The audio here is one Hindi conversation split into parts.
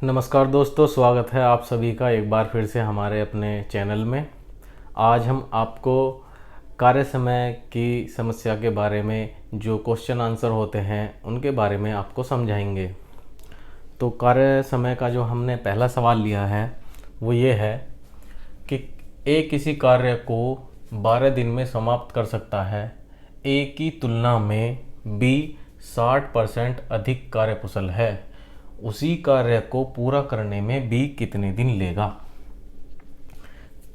नमस्कार दोस्तों, स्वागत है आप सभी का एक बार फिर से हमारे अपने चैनल में। आज हम आपको कार्य समय की समस्या के बारे में जो क्वेश्चन आंसर होते हैं उनके बारे में आपको समझाएंगे। तो कार्य समय का जो हमने पहला सवाल लिया है वो ये है कि ए किसी कार्य को 12 दिन में समाप्त कर सकता है। ए की तुलना में बी 60% अधिक कार्यकुशल है। उसी कार्य को पूरा करने में बी कितने दिन लेगा।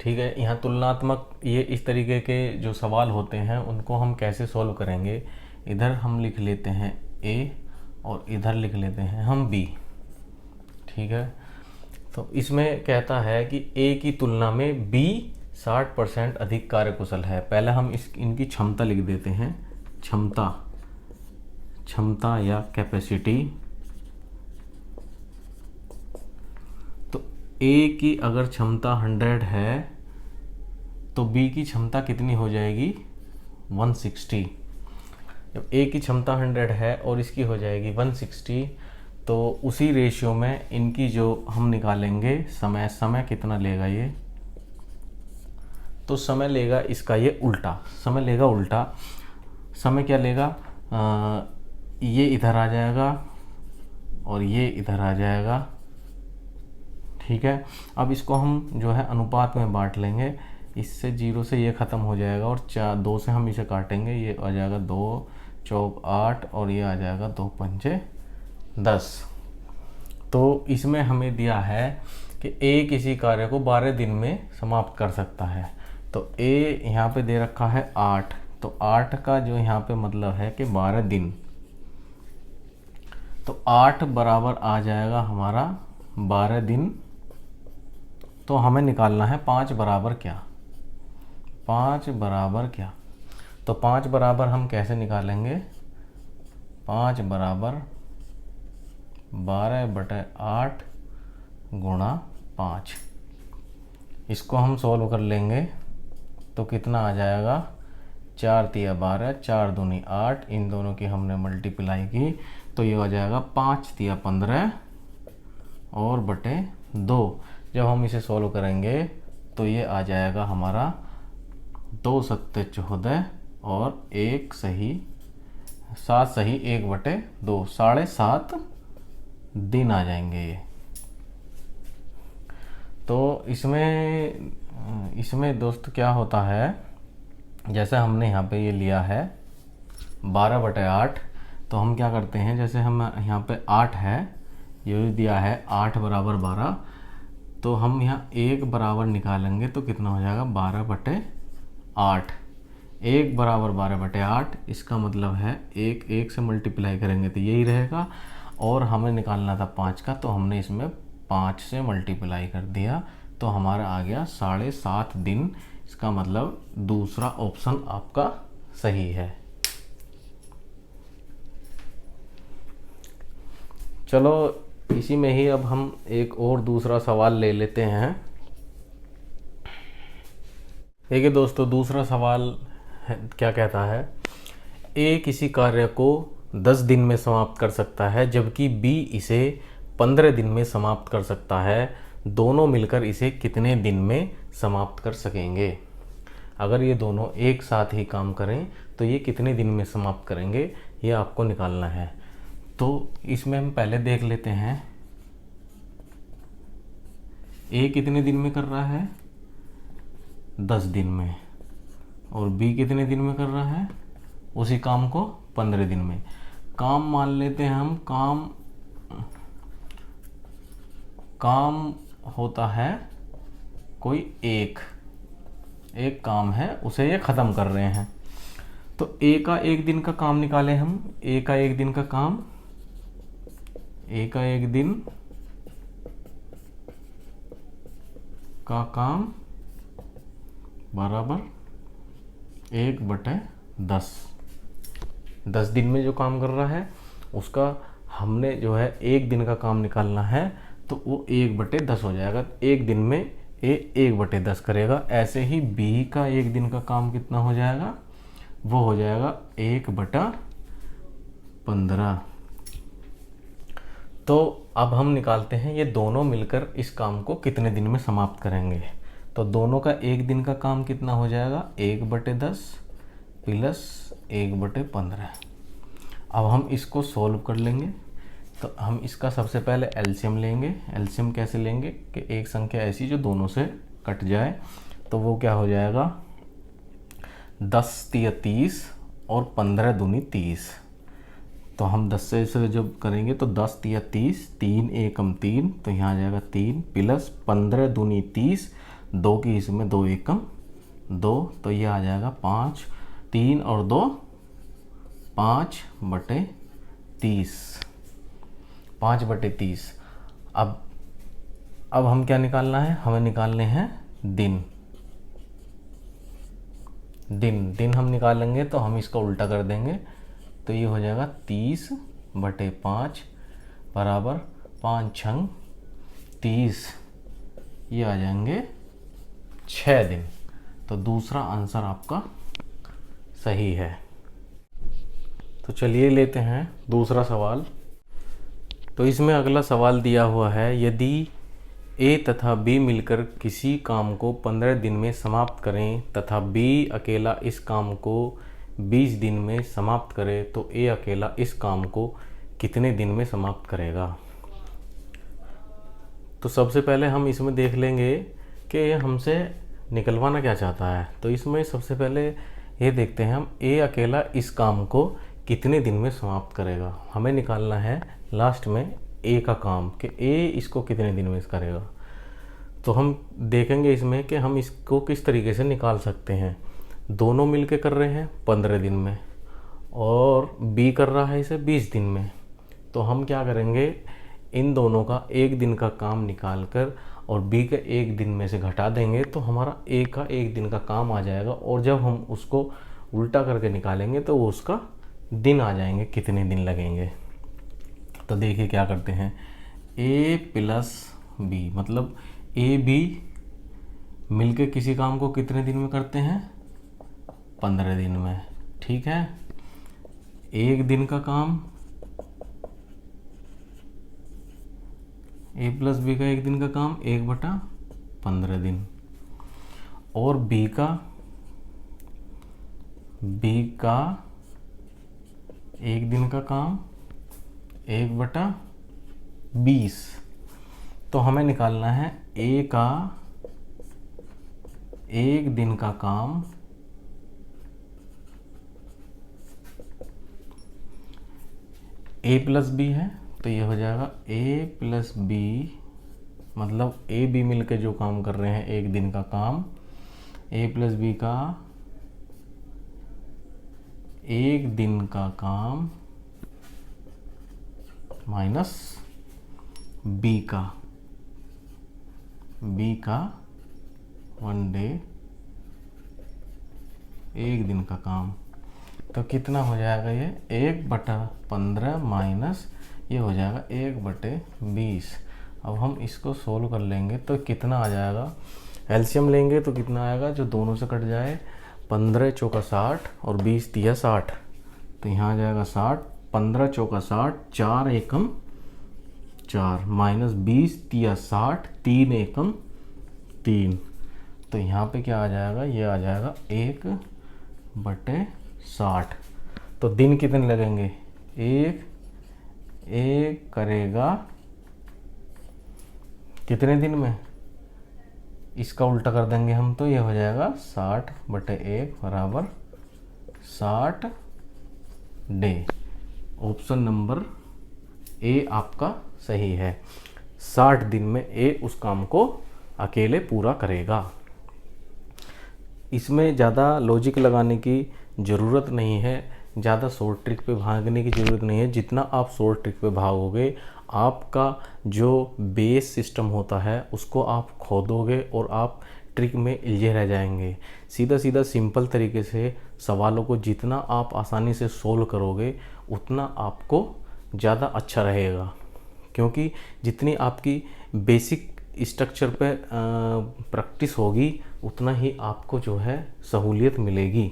ठीक है, यहाँ तुलनात्मक ये इस तरीके के जो सवाल होते हैं उनको हम कैसे सॉल्व करेंगे। इधर हम लिख लेते हैं ए और इधर लिख लेते हैं हम बी। ठीक है, तो इसमें कहता है कि ए की तुलना में बी 60% अधिक कार्यकुशल है। पहले हम इनकी क्षमता लिख देते हैं। क्षमता या कैपेसिटी। तो ए की अगर क्षमता 100 है तो बी की क्षमता कितनी हो जाएगी 160। जब ए की क्षमता 100 है और इसकी हो जाएगी 160 तो उसी रेशियो में इनकी जो हम निकालेंगे समय कितना लेगा ये, तो समय लेगा इसका ये उल्टा। समय क्या लेगा, ये इधर आ जाएगा और ये इधर आ जाएगा। ठीक है, अब इसको हम जो है अनुपात में बांट लेंगे। इससे 0 से ये ख़त्म हो जाएगा और 2 से हम इसे काटेंगे। ये आ जाएगा 2 चौक 8 और ये आ जाएगा 2 पंचे 10। तो इसमें हमें दिया है कि ए किसी कार्य को 12 दिन में समाप्त कर सकता है। तो ए यहाँ पे दे रखा है 8, तो 8 का जो यहाँ पे मतलब है कि 12 दिन। तो 8 बराबर आ जाएगा हमारा 12 दिन। तो हमें निकालना है 5 बराबर क्या। तो 5 बराबर हम कैसे निकालेंगे। 5 बराबर 12/8 गुणा 5। इसको हम सॉल्व कर लेंगे तो कितना आ जाएगा 4 तिया 12, 4 दूनी 8। इन दोनों की हमने मल्टीप्लाई की तो ये आ जाएगा 5 तिया 15 और बटे 2। जब हम इसे सॉल्व करेंगे तो ये आ जाएगा हमारा 2 सत्ते 14 और 1 सही 7 सही 1/2, 7.5 दिन आ जाएंगे ये। तो इसमें दोस्त क्या होता है, जैसे हमने यहाँ पे ये लिया है 12/8, तो हम क्या करते हैं, जैसे हम यहाँ पे 8 है, ये दिया है 8 बराबर 12, तो हम यहाँ 1 बराबर निकालेंगे तो कितना हो जाएगा 12/8। 1 बराबर 12/8, इसका मतलब है 1 से मल्टीप्लाई करेंगे तो यही रहेगा। और हमें निकालना था 5 का, तो हमने इसमें 5 से मल्टीप्लाई कर दिया तो हमारा आ गया 7.5 दिन। इसका मतलब दूसरा ऑप्शन आपका सही है। चलो इसी में ही अब हम एक और दूसरा सवाल ले लेते हैं। देखिए दोस्तों, दूसरा सवाल क्या कहता है, ए किसी कार्य को 10 दिन में समाप्त कर सकता है जबकि बी इसे 15 दिन में समाप्त कर सकता है। दोनों मिलकर इसे कितने दिन में समाप्त कर सकेंगे। अगर ये दोनों एक साथ ही काम करें तो ये कितने दिन में समाप्त करेंगे, ये आपको निकालना है। तो इसमें हम पहले देख लेते हैं ए कितने दिन में कर रहा है 10 दिन में, और बी कितने दिन में कर रहा है उसी काम को 15 दिन में। काम मान लेते हैं हम, काम होता है कोई एक काम है, उसे ये ख़त्म कर रहे हैं। तो ए का 1 दिन का काम निकालें हम। ए का 1 दिन का काम, ए का 1 दिन का काम बराबर 1/10। 10 दिन में जो काम कर रहा है उसका हमने जो है 1 दिन का काम निकालना है, तो वो 1/10 हो जाएगा। 1 दिन में ए 1/10 करेगा। ऐसे ही बी का 1 दिन का काम कितना हो जाएगा, वो हो जाएगा 1/10। 15। तो अब हम निकालते हैं ये दोनों मिलकर इस काम को कितने दिन में समाप्त करेंगे। तो दोनों का एक दिन का काम कितना हो जाएगा, 1/10 प्लस 1/15। अब हम इसको सॉल्व कर लेंगे। तो हम इसका सबसे पहले एलसीएम लेंगे। एलसीएम कैसे लेंगे कि एक संख्या ऐसी जो दोनों से कट जाए, तो वो क्या हो जाएगा, 10 तिया 30 और 15 दूनी 30। तो हम 10 से इसे जब करेंगे तो 10 तिया 30, 3 एकम 3, तो यहाँ आ जाएगा 3 प्लस 15 दूनी 30, 2 की इसमें 2 एकम 2, तो ये आ जाएगा 5, 3 और 2 5/30, 5/30। अब हम क्या निकालना है, हमें निकालने हैं दिन। दिन हम निकालेंगे तो हम इसका उल्टा कर देंगे, तो ये हो जाएगा 30/5 बराबर 5 छंग 30, ये आ जाएंगे 6 दिन। तो दूसरा आंसर आपका सही है। तो चलिए लेते हैं दूसरा सवाल। तो इसमें अगला सवाल दिया हुआ है, यदि ए तथा बी मिलकर किसी काम को 15 दिन में समाप्त करें तथा बी अकेला इस काम को 20 दिन में समाप्त करे, तो ए अकेला इस काम को कितने दिन में समाप्त करेगा। तो सबसे पहले हम इसमें देख लेंगे कि ये हमसे निकलवाना क्या चाहता है। तो इसमें सबसे पहले ये देखते हैं हम, ए अकेला इस काम को कितने दिन में समाप्त करेगा। हमें निकालना है लास्ट में ए का काम कि ए इसको कितने दिन में करेगा। तो हम देखेंगे इसमें कि हम इसको किस तरीके से निकाल सकते हैं। दोनों मिलके कर रहे हैं 15 दिन में और बी कर रहा है इसे 20 दिन में। तो हम क्या करेंगे, इन दोनों का एक दिन का काम निकाल कर और बी के एक दिन में से घटा देंगे, तो हमारा ए का एक दिन का काम आ जाएगा। और जब हम उसको उल्टा करके निकालेंगे तो वो उसका दिन आ जाएंगे, कितने दिन लगेंगे। तो देखिए क्या करते हैं, ए प्लस बी मतलब ए बी मिलके किसी काम को कितने दिन में करते हैं, 15 दिन में। ठीक है, एक दिन का काम, ए प्लस बी का एक दिन का काम 1/15 दिन, और बी का एक दिन का काम 1/20। तो हमें निकालना है ए का एक दिन का काम ए प्लस बी है, तो ये हो जाएगा ए प्लस बी मतलब ए बी मिलकर जो काम कर रहे हैं एक दिन का काम, ए प्लस बी का एक दिन का काम माइनस बी का 1 डे एक दिन का काम। तो कितना हो जाएगा, ये 1/15 माइनस ये हो जाएगा 1/20। अब हम इसको सोल्व कर लेंगे तो कितना आ जाएगा, एलसीएम लेंगे तो कितना आएगा, जो दोनों से कट जाए, 15 चौका 60 और 20 तिया 60, तो यहाँ आ जाएगा 60, 15 चौका 60, 4 एकम 4 माइनस 20 तिया 60, 3 एकम 3, तो यहाँ पे क्या आ जाएगा, ये आ जाएगा 1/60। तो दिन कितने लगेंगे, एक करेगा कितने दिन में, इसका उल्टा कर देंगे हम, तो ये हो जाएगा 60/1 बराबर 60 डे। ऑप्शन नंबर ए आपका सही है। 60 दिन में ए उस काम को अकेले पूरा करेगा। इसमें ज़्यादा लॉजिक लगाने की ज़रूरत नहीं है, ज़्यादा शॉर्ट ट्रिक पे भागने की ज़रूरत नहीं है। जितना आप शॉर्ट ट्रिक पे भागोगे, आपका जो बेस सिस्टम होता है उसको आप खो दोगे और आप ट्रिक में उलझे रह जाएंगे। सीधा सीधा सिंपल तरीके से सवालों को जितना आप आसानी से सोल्व करोगे उतना आपको ज़्यादा अच्छा रहेगा, क्योंकि जितनी आपकी बेसिक स्ट्रक्चर पे प्रैक्टिस होगी उतना ही आपको जो है सहूलियत मिलेगी।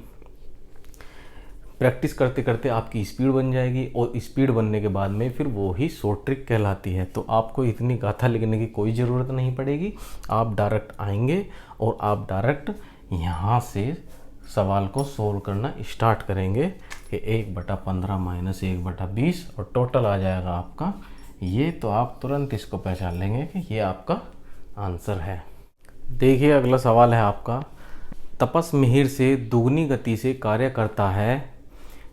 प्रैक्टिस करते करते आपकी स्पीड बन जाएगी और स्पीड बनने के बाद में फिर वो ही शॉर्ट ट्रिक कहलाती है। तो आपको इतनी गाथा लिखने की कोई ज़रूरत नहीं पड़ेगी, आप डायरेक्ट आएंगे और आप डायरेक्ट यहाँ से सवाल को सोल्व करना स्टार्ट करेंगे कि 1/15 - 1/20 और टोटल आ जाएगा आपका ये। तो आप तुरंत इसको पहचान लेंगे कि ये आपका आंसर है। देखिए अगला सवाल है आपका, तपस मिहिर से दुगनी गति से कार्य करता है,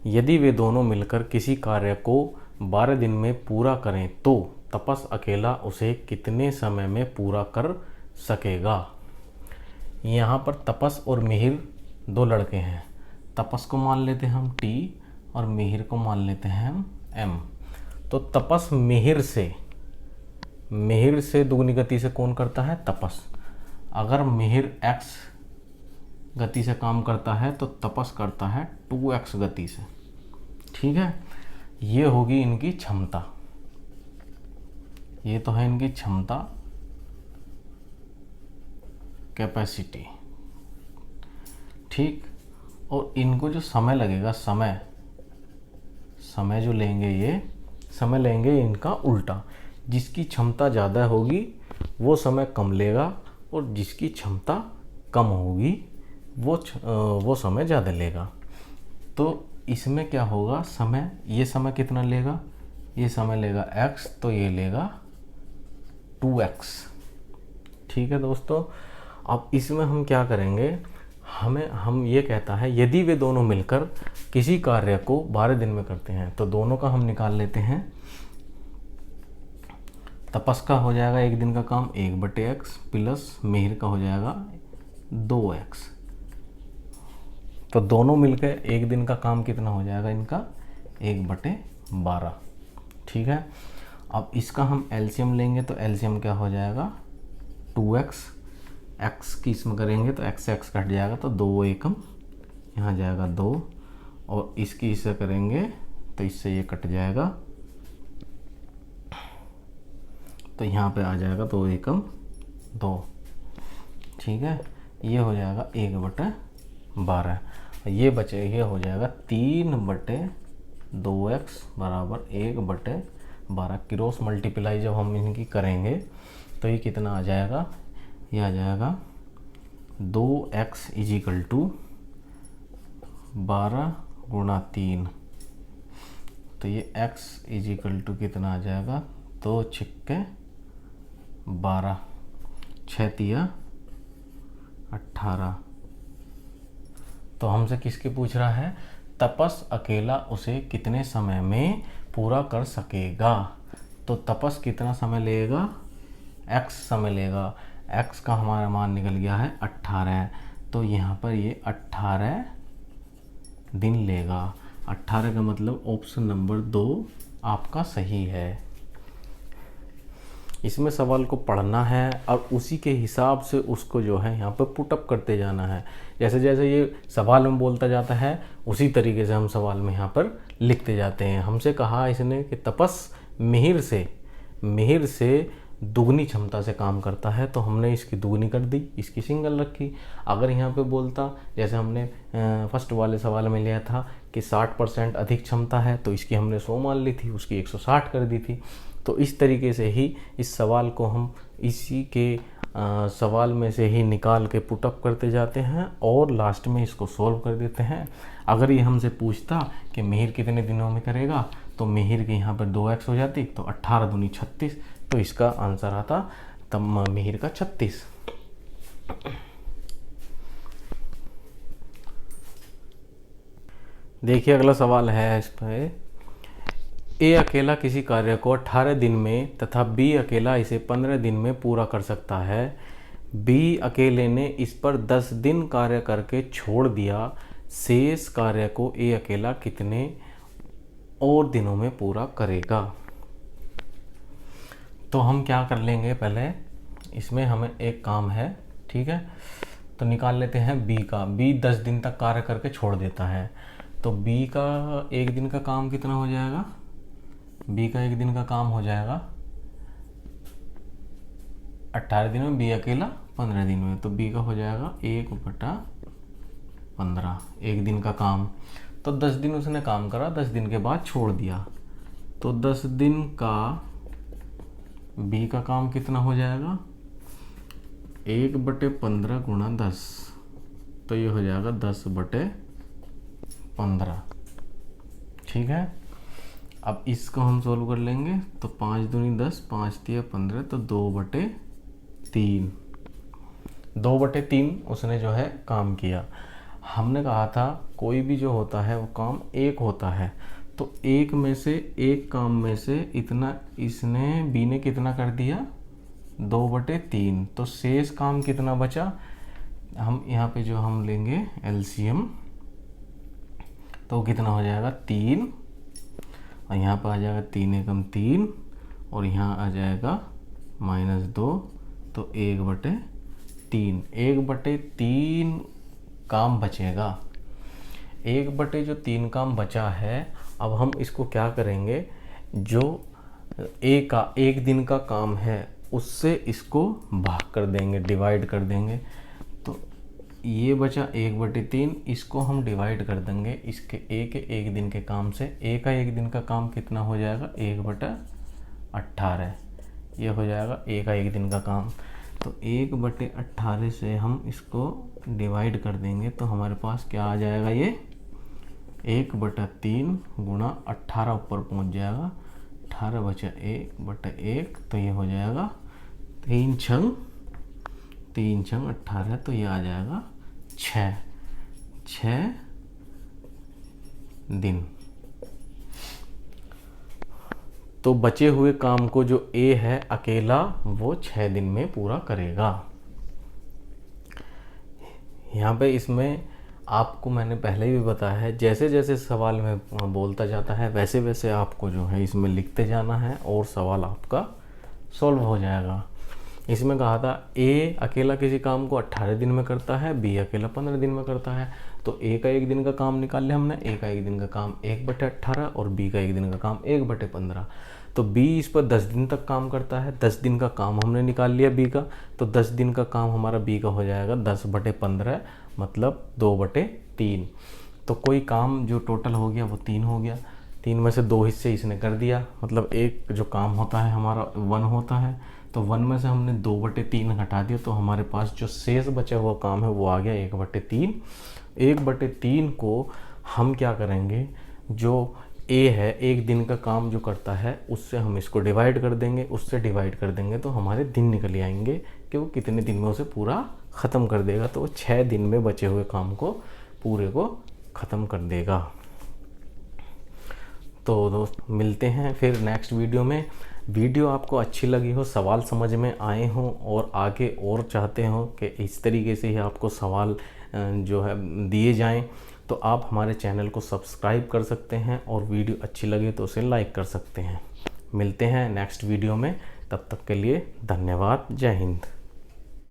यदि वे दोनों मिलकर किसी कार्य को 12 दिन में पूरा करें तो तपस अकेला उसे कितने समय में पूरा कर सकेगा। यहाँ पर तपस और मिहिर दो लड़के हैं, तपस को मान लेते हैं हम T और मिहिर को मान लेते हैं हम M। तो तपस मिहिर से दुगनी गति से कौन करता है, तपस। अगर मिहिर x गति से काम करता है तो तपस करता है 2x गति से, ठीक है। ये होगी इनकी क्षमता, ये तो है इनकी क्षमता, कैपेसिटी, ठीक। और इनको जो समय लगेगा, समय जो लेंगे, ये समय लेंगे इनका उल्टा। जिसकी क्षमता ज़्यादा होगी वो समय कम लेगा और जिसकी क्षमता कम होगी वो समय ज़्यादा लेगा। तो इसमें क्या होगा, समय, ये समय कितना लेगा, ये समय लेगा x, तो ये लेगा 2x, ठीक है दोस्तों। अब इसमें हम क्या करेंगे, हम ये कहता है यदि वे दोनों मिलकर किसी कार्य को 12 दिन में करते हैं, तो दोनों का हम निकाल लेते हैं। तपस का हो जाएगा एक दिन का काम 1/x प्लस मिहिर का हो जाएगा 2x। तो दोनों मिलकर एक दिन का काम कितना हो जाएगा इनका, 1/12, ठीक है। अब इसका हम एलसीएम लेंगे तो एलसीएम क्या हो जाएगा 2x, x की इसमें करेंगे तो x से x कट जाएगा तो 2 एकम यहाँ जाएगा 2, और इसकी इससे करेंगे तो इससे ये कट जाएगा तो यहाँ पे आ जाएगा 2 एकम 2, ठीक है। ये हो जाएगा 1/12, ये बचे, ये हो जाएगा 3/2x बराबर 1/12। क्रॉस मल्टीप्लाई जब हम इनकी करेंगे तो ये कितना आ जाएगा, ये आ जाएगा 2x = 12 × 3। तो ये x = कितना आ जाएगा, 2 × 6 = 12, 6 × 3 = 18। तो हमसे किसके पूछ रहा है, तपस अकेला उसे कितने समय में पूरा कर सकेगा। तो तपस कितना समय लेगा, x समय लेगा। x का हमारा मान निकल गया है 18, तो यहाँ पर ये 18 दिन लेगा। 18 का मतलब ऑप्शन नंबर 2 आपका सही है। इसमें सवाल को पढ़ना है और उसी के हिसाब से उसको जो है यहाँ पर पुटअप करते जाना है। जैसे जैसे ये सवाल में बोलता जाता है उसी तरीके से हम सवाल में यहाँ पर लिखते जाते हैं। हमसे कहा इसने कि तपस मिहिर से दुगनी क्षमता से काम करता है, तो हमने इसकी दुगनी कर दी, इसकी सिंगल रखी। अगर यहाँ पे बोलता, जैसे हमने फर्स्ट वाले सवाल में लिया था कि 60% अधिक क्षमता है, तो इसकी हमने 100 मान ली थी, उसकी 160 कर दी थी। तो इस तरीके से ही इस सवाल को हम इसी के सवाल में से ही निकाल के पुटअप करते जाते हैं और लास्ट में इसको सॉल्व कर देते हैं। अगर ये हमसे पूछता कि मिहिर कितने दिनों में करेगा, तो मिहिर के यहाँ पर 2x हो जाती, तो 18 दूनी 36, तो इसका आंसर आता तब मिहिर का 36। देखिए अगला सवाल है इस पर, ए अकेला किसी कार्य को 18 दिन में तथा बी अकेला इसे 15 दिन में पूरा कर सकता है। बी अकेले ने इस पर 10 दिन कार्य करके छोड़ दिया, शेष कार्य को ए अकेला कितने और दिनों में पूरा करेगा। तो हम क्या कर लेंगे, पहले इसमें हमें एक काम है, ठीक है, तो निकाल लेते हैं बी का। बी 10 दिन तक कार्य करके छोड़ देता है, तो बी का एक दिन का काम कितना हो जाएगा, बी का एक दिन का काम हो जाएगा 18 दिन में, बी अकेला 15 दिन में, तो बी का हो जाएगा 1/15, एक दिन का काम। तो 10 दिन उसने काम करा, 10 दिन के बाद छोड़ दिया, तो 10 दिन का बी का काम कितना हो जाएगा, 1/15 गुणा 10, तो ये हो जाएगा 10/15। ठीक है, अब इसको हम सोल्व कर लेंगे, तो 5 दूनी 10, 5 तिया 15, तो 2/3, 2/3 उसने जो है काम किया। हमने कहा था कोई भी जो होता है वो काम एक होता है, तो एक में से, एक काम में से इतना इसने बी ने कितना कर दिया, 2/3, तो शेष काम कितना बचा, हम यहाँ पे जो हम लेंगे एलसीएम, तो कितना हो जाएगा 3, और यहाँ पर आ जाएगा 3 एकम 3, और यहाँ आ जाएगा -2, तो 1/3, 1/3 काम बचेगा। 1/3 काम बचा है। अब हम इसको क्या करेंगे, जो एक दिन का काम है उससे इसको भाग कर देंगे, डिवाइड कर देंगे, तो ये बचा 1/3, इसको हम डिवाइड कर देंगे इसके एक दिन के काम से। एक दिन का काम कितना हो जाएगा, 1/18, ये हो जाएगा एक दिन का काम। तो 1/18 से हम इसको डिवाइड कर देंगे, तो हमारे पास क्या आ जाएगा, ये 1/3 गुणा 18 ऊपर पहुंच जाएगा, 18 बचा 1/1, तो ये हो जाएगा 3 छंग 18, तो ये आ जाएगा 6 दिन। तो बचे हुए काम को जो ए है अकेला, वो 6 दिन में पूरा करेगा। यहाँ पे इसमें आपको मैंने पहले भी बताया है, जैसे जैसे सवाल में बोलता जाता है वैसे वैसे आपको जो है इसमें लिखते जाना है और सवाल आपका सॉल्व हो जाएगा। इसमें कहा था ए अकेला किसी काम को 18 दिन में करता है, बी अकेला 15 दिन में करता है। तो ए का एक दिन का काम निकाल लिया हमने, ए का एक दिन का काम 1/18 और बी का एक दिन का काम 1/15। तो बी इस पर 10 दिन तक काम करता है, 10 दिन का काम हमने निकाल लिया बी का, तो 10 दिन का काम हमारा बी का हो जाएगा 10/15, मतलब 2/3। तो कोई काम जो टोटल हो गया वो 3 हो गया, 3 में से 2 हिस्से इसने कर दिया, मतलब एक जो काम होता है हमारा 1 होता है, तो 1 में से हमने 2/3 हटा दिया, तो हमारे पास जो शेष बचा हुआ काम है वो आ गया 1/3। 1/3 को हम क्या करेंगे, जो ए है एक दिन का काम जो करता है उससे हम इसको डिवाइड कर देंगे, उससे डिवाइड कर देंगे तो हमारे दिन निकल आएंगे कि वो कितने दिन में उसे पूरा ख़त्म कर देगा। तो वो 6 दिन में बचे हुए काम को पूरे को ख़त्म कर देगा। तो दोस्त मिलते हैं फिर नेक्स्ट वीडियो में। वीडियो आपको अच्छी लगी हो, सवाल समझ में आए हों और आगे और चाहते हो कि इस तरीके से ही आपको सवाल जो है दिए जाएं, तो आप हमारे चैनल को सब्सक्राइब कर सकते हैं और वीडियो अच्छी लगे तो उसे लाइक कर सकते हैं। मिलते हैं नेक्स्ट वीडियो में, तब तक के लिए धन्यवाद। जय हिंद।